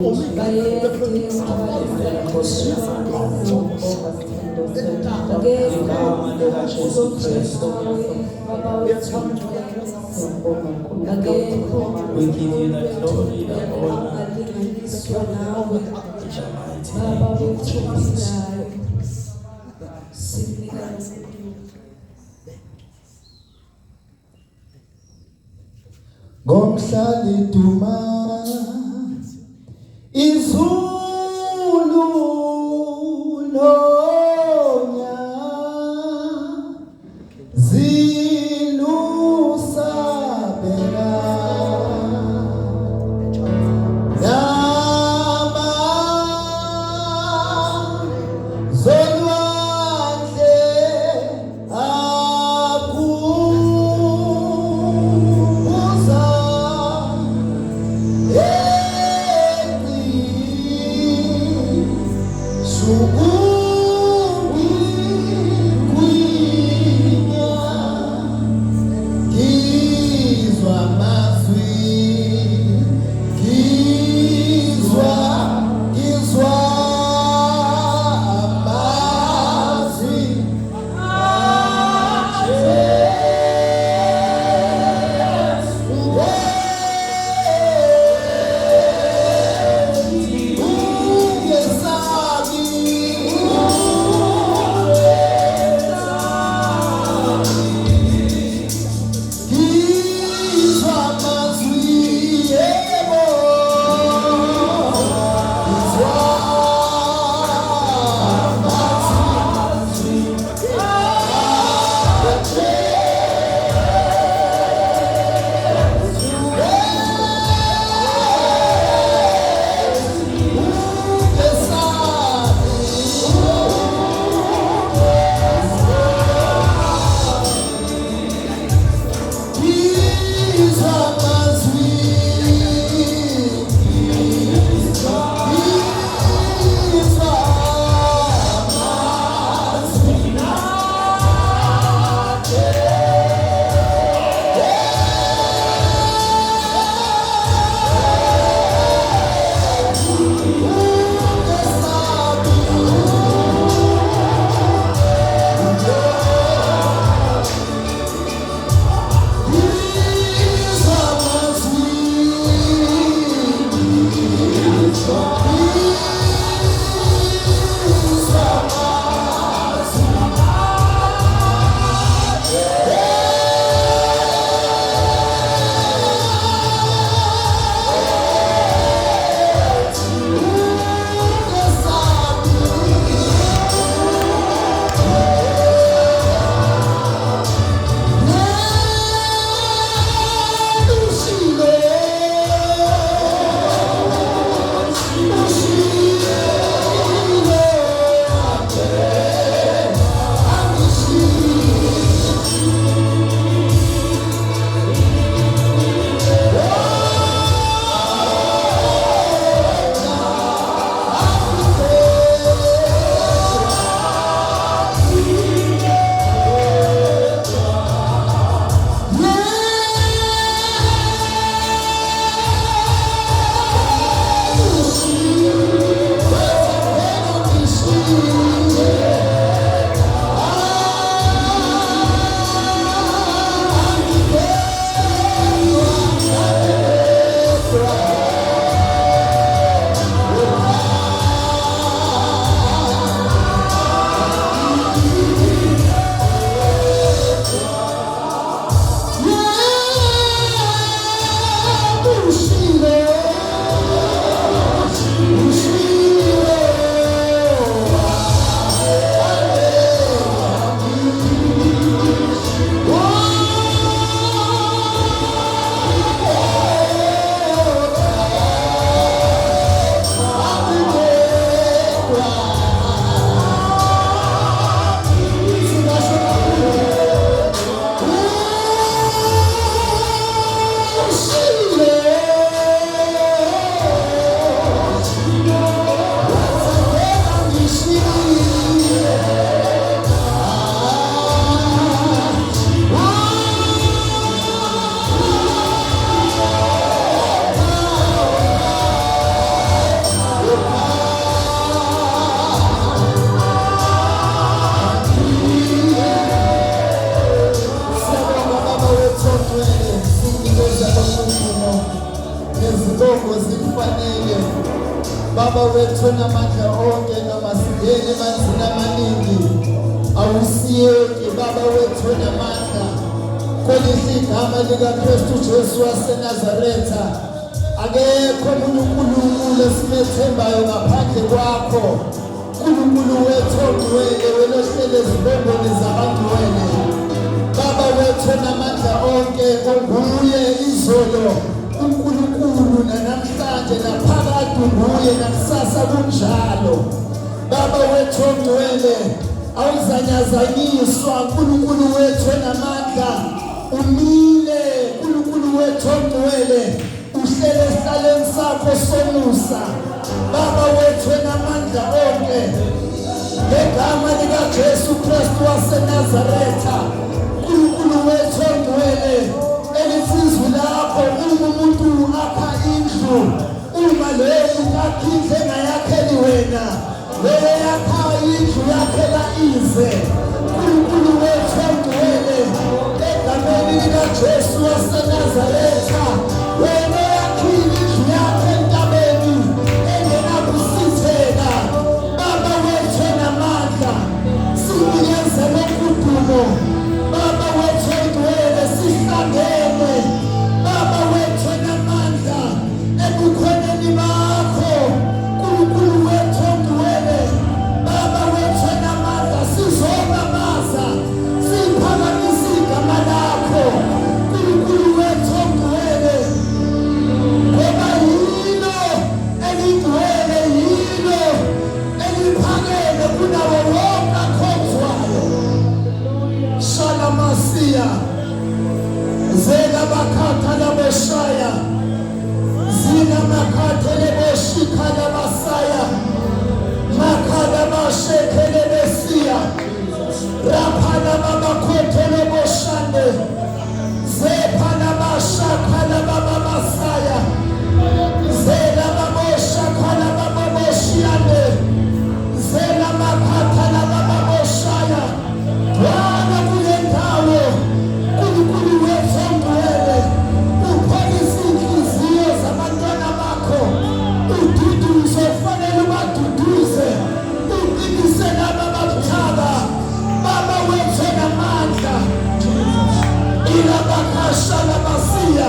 We give you the glory, the honor, in the mighty name of Jesus. Ngomhlali duma izulu nonya zilusabela nama zolwandle akuza Baba wethu namandla onke noma singene emanzini amaningi awusiyeki Baba wethu namandla kwelihle igama likaKristu Jesu waseNazaretha akekho uNkulunkulu esimethembayo ngaphandle kwakho uNkulunkulu wethu ongcwele welohlele ezibombeni zabangcwele Baba wethu namandla onke onguye izolo uNkulunkulu namhlanje naphakade unguye nakusasa kunjalo Baba wethu ongcwele awuzanyazanyiswa uNkulunkulu wethu namandla umile uNkulunkulu wethu ongcwele uhlele esihlalweni sakho somusa Baba wethu namandla onke ngegama likaJesu Kristu waseNazaretha uNkulunkulu wethu ongcwele elizwi lakho umuntu akha indlu uma leyo akhihle ngayakheli wena leyo yakha indlu yakhela ize uNkulunkulu wethu ongcwele egameni likaJesu waseNazaretha wena yakhile indlu yakhe entabeni engenabusitheka Baba wethu namandla sinikeze lokudumo Baba wethu ongcwele sihlangene Baba wethu namandla ebukhoneni bakho uNkulunkulu wethu ongcwele Baba wethu namandla sizobamaza siphakamise igama lakho uNkulunkulu wethu ongcwele ngoba yilo elingcwele yilo eliphakeme kunawo wonke akhonzwayo Shalamasiya Zela bakhatha labeshaya Zina makhatha lebeshikhala basaya Makhala bashekele besiya Raphala babakhothe leboshande Zephala bashakhala babasaya Zela baboshakhala baboshiyande Zela makhatha baboshaya Wana kule ndawo uNkulunkulu wethu ongcwele upholisa inhliziyo zabantwana bakho ududuze ufanele ubaduduze uqinise laba ababuthaka Baba wethu namandla ilabakasha labasiya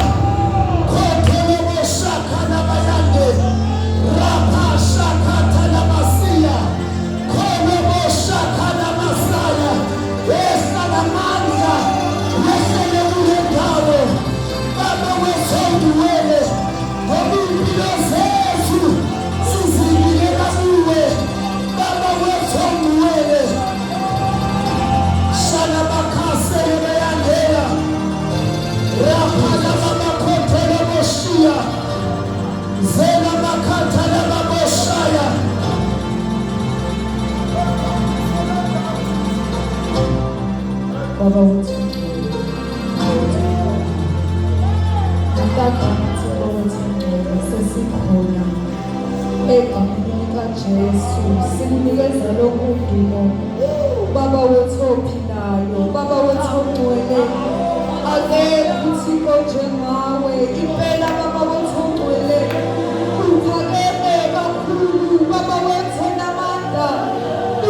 khothele boshakha labayande rapasha khatha labasiya khole boshakha labasaya esa namandla yehlele kule ndawo Baba wethu ongcwele ngoba impilo zethu sizinikela kuwe Baba wethu ongcwele shala bakhase beyangela raphala babakhothele boshiya zela bakhathala baboshaya Baba wethu sesikhona egameni likaJesu sinikeza lokudumo Baba wethu ophilayo Baba wethu ongcwele akekho uThixo njengawe impela Baba wethu ongcwele uphakeme kakhulu Baba wethu namandla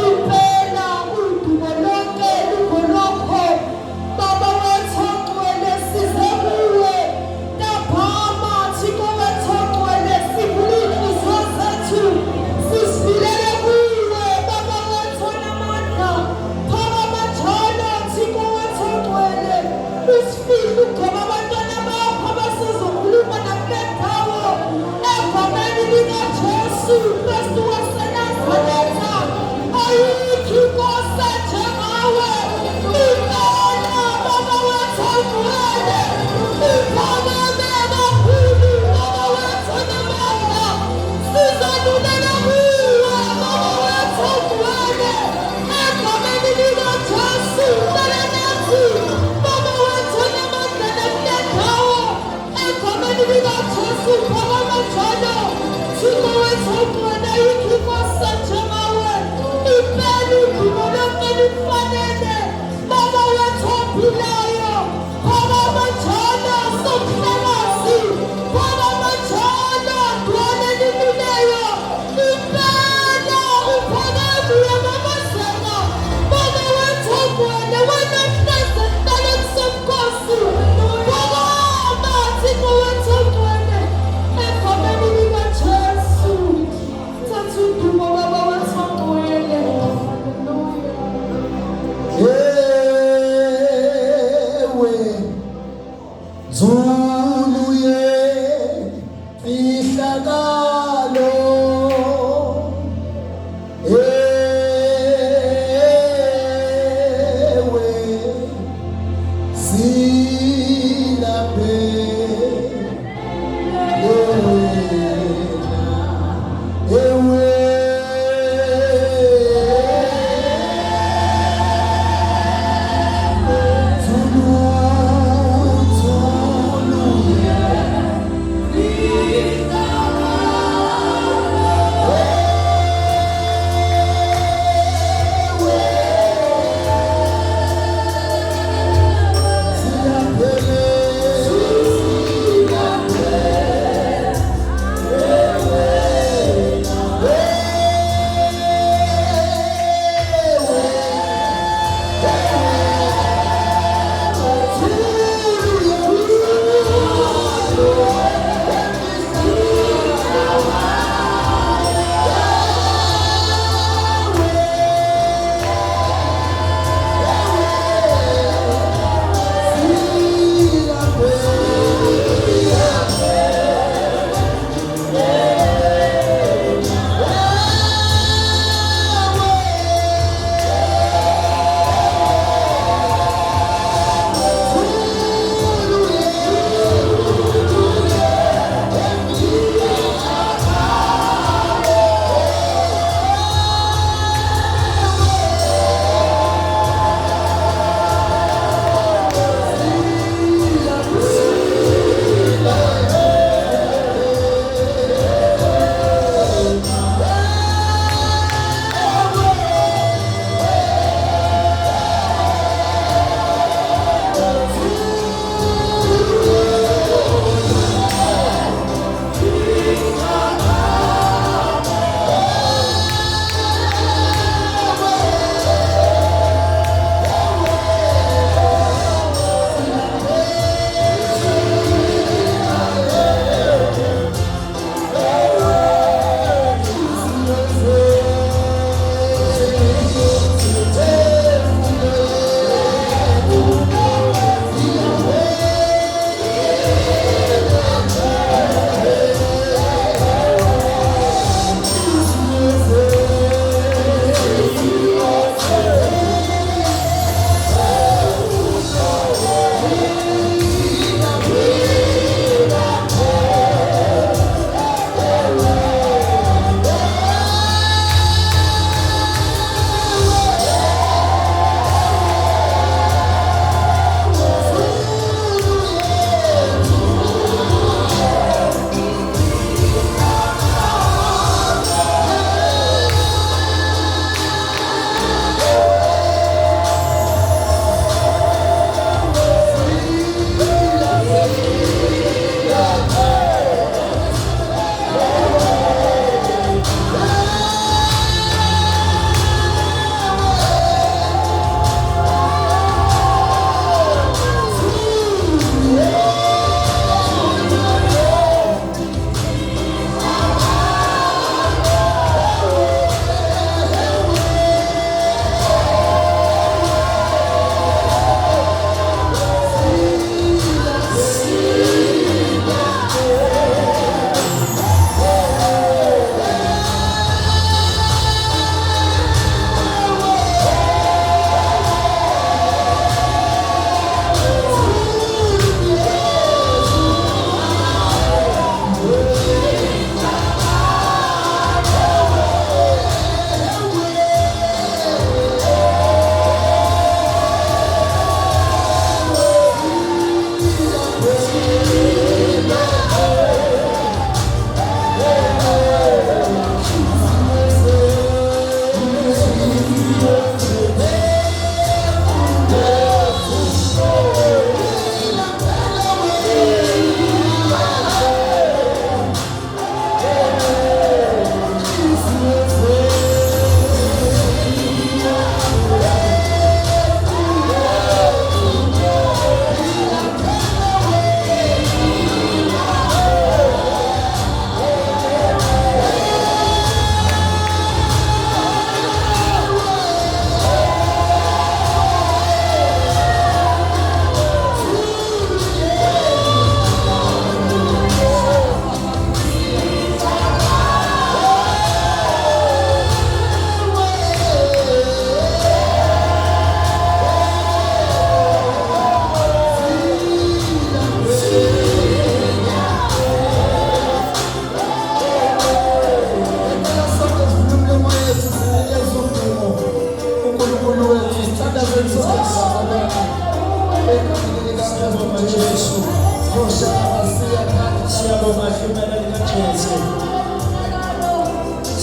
impela udumo lonke lungolokho Baba wethu ongcwele size kuwe ntaphama Thixo wethu ongcwele sivula inhliziyo zethu sisifilele kuwe Baba wethu namandla phakama njalo Thixo wethu ongcwele usifihle ugcoba abantwana bakho abasezokhuluma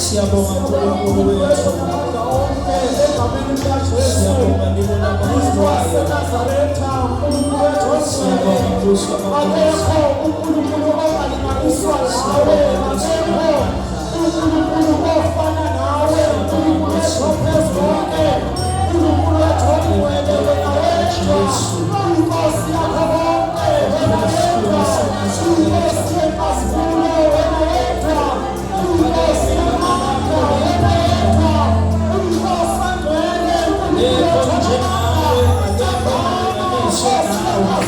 Siyabonga uNkulunkulu wethu. Siyabonga nibona amandla wayo. Siyabonga Nkosi wamaKhosi. uNkulunkulu ongalinganiswa nawe, akekho uNkulunkulu ofana nawe, uNkulunkulu ophezu konke, uNkulunkulu othobele wena wedwa, uNkosi yakho bonke wena wedwa, uNkosi yemazulu wena wedwa, uNkosi yamandla wena wedwa, uNkosi angcwele, Yebo njengawe, akekho ongalinganiswa nawe.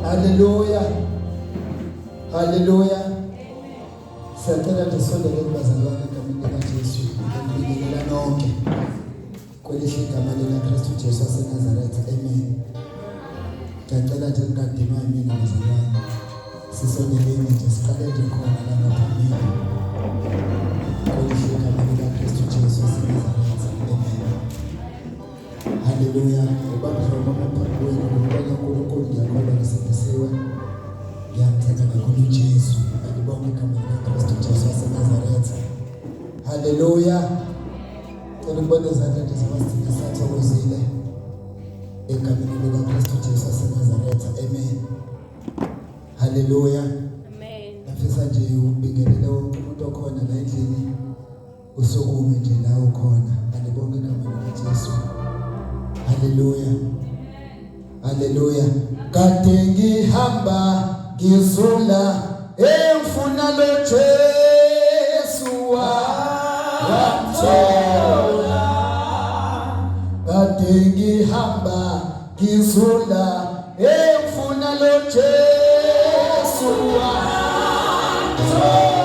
Hallelujah. Hallelujah. Siyacela ndisondele kubazalwane egameni likaJesu. Ngibingelela nonke. Kwelihle igama likaKristu Jesu waseNazaretha. Amen. Ngiyacela nje ngingadinwa yimina bazalwane. Sisondeleni nje siqale nje khona la ngaphambili. Kwelihle igama likaKristu Jesu waseNazaretha. Amen. Hallelujah. Ubabhalo bamaphambi kwenu uNkulunkulu ngiyakholwa ngisindisiwe. Ngiyamthanda kakhulu uJesu. Ngibonga igama likaKristu Jesu waseNazaretha. Hallelujah. Cela ukubona izandla nje zabasidini sathokozile egameni likaKristu Jesu waseNazaretha. Amen. Hallelujah. Amen. Nafisa nje ubingelele wonke umuntu okhona la endlini usukume nje la ukhona. Ngibonga igama likaJesu. Hallelujah. Hallelujah. Kade ngihamba ngizula emfuna lo Jesu wamthola. Kade ngihamba ngizula emfuna lo Jesu wamthola.